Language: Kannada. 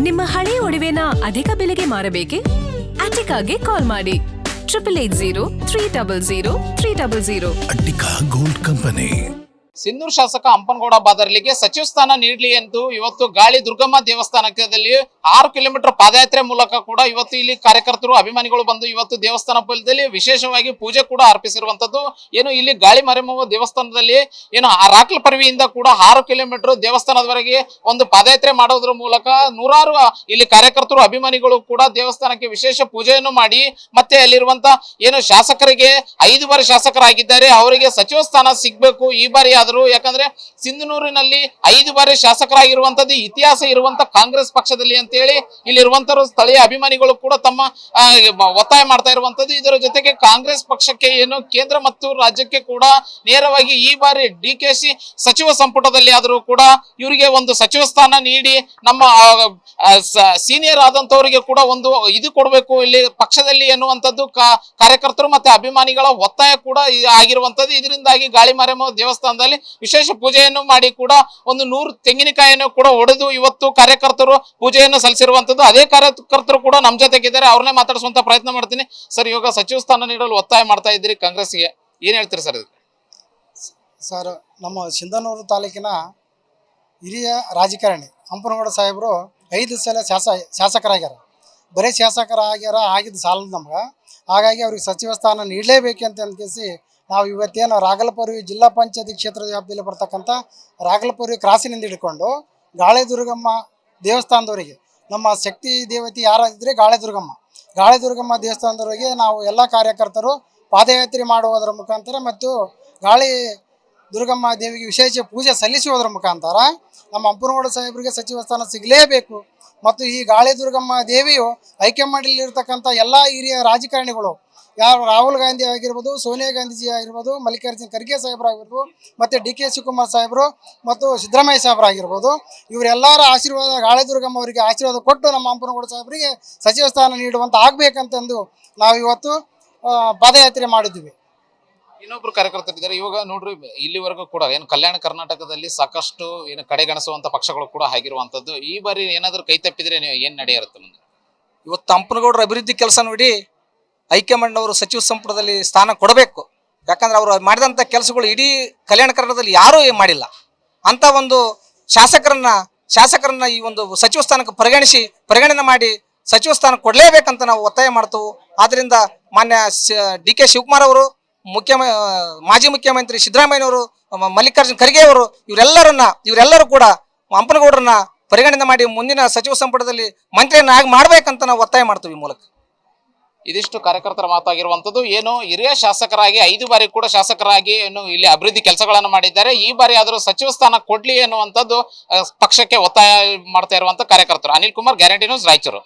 ನಿಮ್ಮ ಹಳೆಯ ಒಡವೆನ ಅಧಿಕ ಬೆಲೆಗೆ ಮಾರಬೇಕೆ? ಅಟಿಕಾಗೆ ಕಾಲ್ ಮಾಡಿ 8880 ಅಟ್ಟಿಕಾ ಗೋಲ್ಡ್ ಕಂಪನಿ. ಸಿಂಧೂರು ಶಾಸಕ ಹಂಪನಗೌಡ ಬಾದರ್ಲಿಗೆ ಸಚಿವ ಸ್ಥಾನ ನೀಡಲಿ ಎಂದು ಇವತ್ತು ಗಾಳಿ ದುರ್ಗಮ್ಮ ದೇವಸ್ಥಾನದಲ್ಲಿ 6 ಕಿಲೋಮೀಟರ್ ಪಾದಯಾತ್ರೆ ಮೂಲಕ ಕೂಡ ಇವತ್ತು ಇಲ್ಲಿ ಕಾರ್ಯಕರ್ತರು ಅಭಿಮಾನಿಗಳು ಬಂದು ಇವತ್ತು ದೇವಸ್ಥಾನ ಬಲದಲ್ಲಿ ವಿಶೇಷವಾಗಿ ಪೂಜೆ ಕೂಡ ಅರ್ಪಿಸಿರುವಂತದ್ದು. ಏನು ಇಲ್ಲಿ ಗಾಳಿ ಮಾರಮ್ಮವ್ವ ದೇವಸ್ಥಾನದಲ್ಲಿ ಏನು ರಾಕ್ಲ ಪರ್ವಿಯಿಂದ ಕೂಡ 6 ಕಿಲೋಮೀಟರ್ ದೇವಸ್ಥಾನದವರೆಗೆ ಒಂದು ಪಾದಯಾತ್ರೆ ಮಾಡೋದ್ರ ಮೂಲಕ ನೂರಾರು ಇಲ್ಲಿ ಕಾರ್ಯಕರ್ತರು ಅಭಿಮಾನಿಗಳು ಕೂಡ ದೇವಸ್ಥಾನಕ್ಕೆ ವಿಶೇಷ ಪೂಜೆಯನ್ನು ಮಾಡಿ ಮತ್ತೆ ಅಲ್ಲಿರುವಂತ ಏನು ಶಾಸಕರಿಗೆ 5 ಬಾರಿ ಶಾಸಕರಾಗಿದ್ದಾರೆ ಅವರಿಗೆ ಸಚಿವ ಸ್ಥಾನ ಸಿಗ್ಬೇಕು ಈ ಬಾರಿ ಆದರೂ. ಯಾಕಂದ್ರೆ ಸಿಂಧನೂರಿನಲ್ಲಿ 5 ಬಾರಿ ಶಾಸಕರಾಗಿರುವಂತದ್ದು ಇತಿಹಾಸ ಇರುವಂತ ಕಾಂಗ್ರೆಸ್ ಪಕ್ಷದಲ್ಲಿ ಅಂತ ಹೇಳಿ ಇಲ್ಲಿರುವಂತರು ಸ್ಥಳೀಯ ಅಭಿಮಾನಿಗಳು ಕೂಡ ತಮ್ಮ ಒತ್ತಾಯ ಮಾಡ್ತಾ ಇರುವಂತದ್ದು. ಇದರ ಜೊತೆಗೆ ಕಾಂಗ್ರೆಸ್ ಪಕ್ಷಕ್ಕೆ ಏನು ಕೇಂದ್ರ ಮತ್ತು ರಾಜ್ಯಕ್ಕೆ ಕೂಡ ನೇರವಾಗಿ ಈ ಬಾರಿ ಡಿಕೆಶಿ ಸಚಿವ ಸಂಪುಟದಲ್ಲಿ ಆದರೂ ಕೂಡ ಇವರಿಗೆ ಒಂದು ಸಚಿವ ಸ್ಥಾನ ನೀಡಿ ನಮ್ಮ ಸೀನಿಯರ್ ಆದಂತವರಿಗೆ ಕೂಡ ಒಂದು ಇದು ಕೊಡಬೇಕು ಇಲ್ಲಿ ಪಕ್ಷದಲ್ಲಿ ಎನ್ನುವಂಥದ್ದು ಕಾರ್ಯಕರ್ತರು ಮತ್ತೆ ಅಭಿಮಾನಿಗಳ ಒತ್ತಾಯ ಕೂಡ ಆಗಿರುವಂತದ್ದು. ಇದರಿಂದಾಗಿ ಗಾಳಿ ಮಾರಮ್ಮ ದೇವಸ್ಥಾನದಲ್ಲಿ ವಿಶೇಷ ಪೂಜೆಯನ್ನು ಮಾಡಿ ಕೂಡ ಒಂದು 100 ತೆಂಗಿನಕಾಯಿಯನ್ನು ಕೂಡ ಒಡೆದು ಇವತ್ತು ಕಾರ್ಯಕರ್ತರು ಪೂಜೆಯನ್ನು ಸಲ್ಲಿಸಿರುವಂತದ್ದು. ಅದೇ ಕಾರ್ಯಕರ್ತರು ಕೂಡ ನಮ್ಮ ಜೊತೆಗಿದ್ದಾರೆ, ಅವ್ರನ್ನೇ ಮಾತಾಡಿಸುವಂತ ಪ್ರಯತ್ನ ಮಾಡ್ತೀನಿ. ಸರ್, ಇವಾಗ ಸಚಿವ ಸ್ಥಾನ ನೀಡಲು ಒತ್ತಾಯ ಮಾಡ್ತಾ ಇದ್ದೀರಿ ಕಾಂಗ್ರೆಸ್ಗೆ, ಏನ್ ಹೇಳ್ತೀರಿ ಸರ್? ಸರ್, ನಮ್ಮ ಸಿಂಧನೂರು ತಾಲೂಕಿನ ಹಿರಿಯ ರಾಜಕಾರಣಿ ಹಂಪನಗೌಡ ಸಾಹೇಬರು 5 ಸಲ ಶಾಸಕರಾಗ್ಯಾರ. ಬರೀ ಶಾಸಕರಾಗ್ಯಾರ ಆಗಿದ್ದು ಸಾಲದು ನಮ್ಗೆ. ಹಾಗಾಗಿ ಅವ್ರಿಗೆ ಸಚಿವ ಸ್ಥಾನ ನೀಡಲೇಬೇಕಂತ ಅನ್ಕೇಸಿ ನಾವು ಇವತ್ತೇನು ರಾಗಲಪುರಿ ಜಿಲ್ಲಾ ಪಂಚಾಯತಿ ಕ್ಷೇತ್ರದ ವ್ಯಾಪ್ತಿಯಲ್ಲಿ ಬರ್ತಕ್ಕಂಥ ರಾಗಲಪುರಿ ಕ್ರಾಸಿನಿಂದ ಹಿಡ್ಕೊಂಡು ಗಾಳಿ ದುರ್ಗಮ್ಮ ದೇವಸ್ಥಾನದವರೆಗೆ ನಮ್ಮ ಶಕ್ತಿ ದೇವತೆ ಯಾರಾಗಿದ್ದರೆ ಗಾಳಿ ದುರ್ಗಮ್ಮ ದೇವಸ್ಥಾನದವರೆಗೆ ನಾವು ಎಲ್ಲ ಕಾರ್ಯಕರ್ತರು ಪಾದಯಾತ್ರೆ ಮಾಡುವುದರ ಮುಖಾಂತರ ಮತ್ತು ಗಾಳಿ ದುರ್ಗಮ್ಮ ದೇವಿಗೆ ವಿಶೇಷ ಪೂಜೆ ಸಲ್ಲಿಸುವುದರ ಮುಖಾಂತರ ನಮ್ಮ ಹಂಪನಗೌಡ ಸಾಹೇಬರಿಗೆ ಸಚಿವ ಸ್ಥಾನ ಸಿಗಲೇಬೇಕು. ಮತ್ತು ಈ ಗಾಳಿ ದುರ್ಗಮ್ಮ ದೇವಿಯು ಹೈಕಮಾಂಡಲ್ಲಿರ್ತಕ್ಕಂಥ ಎಲ್ಲ ಹಿರಿಯ ರಾಜಕಾರಣಿಗಳು ಯಾರು ರಾಹುಲ್ ಗಾಂಧಿ ಆಗಿರ್ಬೋದು, ಸೋನಿಯಾ ಗಾಂಧೀಜಿ ಆಗಿರ್ಬೋದು, ಮಲ್ಲಿಕಾರ್ಜುನ ಖರ್ಗೆ ಸಾಹೇಬರಾಗಿರ್ಬೋದು, ಮತ್ತು ಡಿ ಕೆ ಶಿವಕುಮಾರ್ ಸಾಹೇಬರು ಮತ್ತು ಸಿದ್ದರಾಮಯ್ಯ ಸಾಹೇಬರಾಗಿರ್ಬೋದು, ಇವರೆಲ್ಲರ ಆಶೀರ್ವಾದ ಗಾಳಿ ದುರ್ಗಮ್ಮ ಅವರಿಗೆ ಆಶೀರ್ವಾದ ಕೊಟ್ಟು ನಮ್ಮ ಹಂಪನಗೌಡ ಸಾಹೇಬರಿಗೆ ಸಚಿವ ಸ್ಥಾನ ನೀಡುವಂತ ಆಗಬೇಕಂತಂದು ನಾವು ಇವತ್ತು ಪಾದಯಾತ್ರೆ ಮಾಡಿದ್ದೀವಿ. ಇನ್ನೊಬ್ರು ಕಾರ್ಯಕರ್ತರಿದ್ದಾರೆ. ಇವಾಗ ನೋಡ್ರಿ, ಇಲ್ಲಿವರೆಗೂ ಕೂಡ ಏನು ಕಲ್ಯಾಣ ಕರ್ನಾಟಕದಲ್ಲಿ ಸಾಕಷ್ಟು ಏನು ಕಡೆಗಣಿಸುವಂತ ಪಕ್ಷಗಳು ಕೂಡ ಆಗಿರುವಂತದ್ದು. ಈ ಬಾರಿ ಏನಾದ್ರು ಕೈ ತಪ್ಪಿದ್ರೆ ಏನ್ ನಡೆಯುತ್ತೆ ಮುಂದೆ? ಇವತ್ತು ಹಂಪನಗೌಡರ ಅಭಿವೃದ್ಧಿ ಕೆಲಸ ನೋಡಿ ಹೈಕಮಾಂಡ್ ಅವರು ಸಚಿವ ಸಂಪುಟದಲ್ಲಿ ಸ್ಥಾನ ಕೊಡಬೇಕು. ಯಾಕಂದ್ರೆ ಅವರು ಮಾಡಿದಂಥ ಕೆಲಸಗಳು ಇಡೀ ಕಲ್ಯಾಣ ಕರ್ನಾಟಕದಲ್ಲಿ ಯಾರೂ ಮಾಡಿಲ್ಲ. ಅಂತ ಒಂದು ಶಾಸಕರನ್ನ ಈ ಒಂದು ಸಚಿವ ಸ್ಥಾನಕ್ಕೆ ಪರಿಗಣನೆ ಮಾಡಿ ಸಚಿವ ಸ್ಥಾನ ಕೊಡಲೇಬೇಕಂತ ನಾವು ಒತ್ತಾಯ ಮಾಡ್ತೇವೆ. ಆದ್ರಿಂದ ಮಾನ್ಯ ಡಿ ಕೆ ಶಿವಕುಮಾರ್ ಅವರು, ಮಾಜಿ ಮುಖ್ಯಮಂತ್ರಿ ಸಿದ್ದರಾಮಯ್ಯನವರು, ಮಲ್ಲಿಕಾರ್ಜುನ ಖರ್ಗೆ ಅವರು ಇವರೆಲ್ಲರೂ ಕೂಡ ಹಂಪನಗೌಡರನ್ನ ಪರಿಗಣನೆ ಮಾಡಿ ಮುಂದಿನ ಸಚಿವ ಸಂಪುಟದಲ್ಲಿ ಮಂತ್ರಿಯನ್ನಾಗಿ ಮಾಡ್ಬೇಕಂತ ನಾವು ಒತ್ತಾಯ ಮಾಡ್ತೀವಿ ಈ ಮೂಲಕ. ಇದಿಷ್ಟು ಕಾರ್ಯಕರ್ತರ ಮಾತಾಗಿರುವಂತದ್ದು. ಏನು ಹಿರಿಯ ಶಾಸಕರಾಗಿ 5 ಬಾರಿ ಕೂಡ ಶಾಸಕರಾಗಿ ಏನು ಇಲ್ಲಿ ಅಭಿವೃದ್ಧಿ ಕೆಲಸಗಳನ್ನು ಮಾಡಿದ್ದಾರೆ. ಈ ಬಾರಿ ಆದರೂ ಸಚಿವ ಸ್ಥಾನ ಕೊಡ್ಲಿ ಎನ್ನುವಂಥದ್ದು ಪಕ್ಷಕ್ಕೆ ಒತ್ತಾಯ ಮಾಡ್ತಾ ಇರುವಂತ ಕಾರ್ಯಕರ್ತರು. Anil Kumar, guarantee news, Raichur.